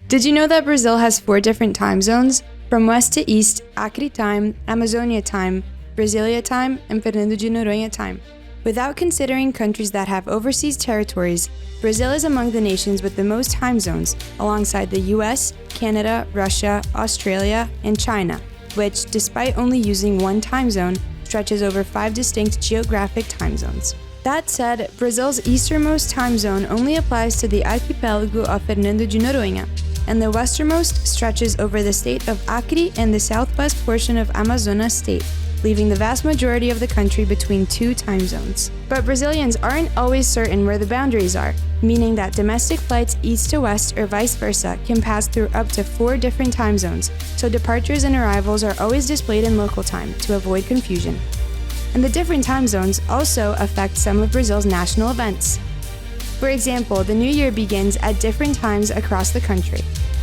Did you know that Brazil has 4 different time zones? From west to east, Acre time, Amazonia time, Brasilia time, and Fernando de Noronha time. Without considering countries that have overseas territories, Brazil is among the nations with the most time zones, alongside the US, Canada, Russia, Australia, and China, which, despite only using one time zone, stretches over 5 distinct geographic time zones. That said, Brazil's easternmost time zone only applies to the archipelago of Fernando de Noronha, and the westernmost stretches over the state of Acre and the southwest portion of Amazonas state, leaving the vast majority of the country between 2 time zones. But Brazilians aren't always certain where the boundaries are, meaning that domestic flights east to west or vice versa can pass through up to 4 different time zones, so departures and arrivals are always displayed in local time to avoid confusion. And the different time zones also affect some of Brazil's national events. For example, the New Year begins at different times across the country.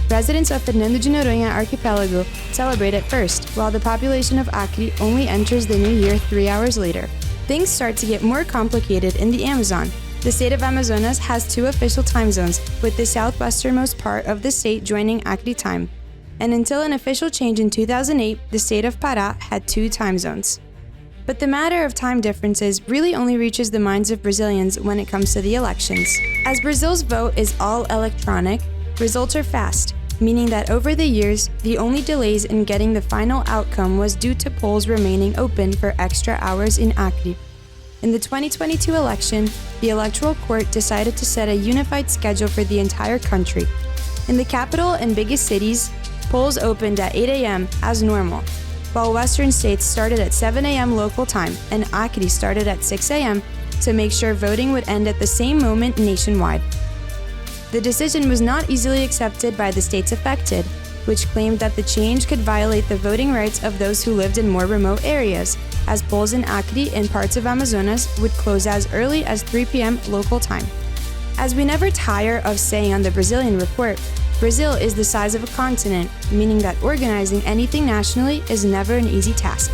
Residents of Fernando de Noronha archipelago celebrate it first, while the population of Acre only enters the New Year 3 hours later. Things start to get more complicated in the Amazon. The state of Amazonas has 2 official time zones, with the southwesternmost part of the state joining Acre time. And until an official change in 2008, the state of Pará had 2 time zones. But the matter of time differences really only reaches the minds of Brazilians when it comes to the elections. As Brazil's vote is all electronic, results are fast, meaning that over the years, the only delays in getting the final outcome was due to polls remaining open for extra hours in Acre. In the 2022 election, the Electoral Court decided to set a unified schedule for the entire country. In the capital and biggest cities, polls opened at 8 a.m. as normal, while western states started at 7 a.m. local time and Acre started at 6 a.m. to make sure voting would end at the same moment nationwide. The decision was not easily accepted by the states affected, which claimed that the change could violate the voting rights of those who lived in more remote areas, as polls in Acre and parts of Amazonas would close as early as 3 p.m. local time. As we never tire of saying on the Brazilian Report, Brazil is the size of a continent, meaning that organizing anything nationally is never an easy task.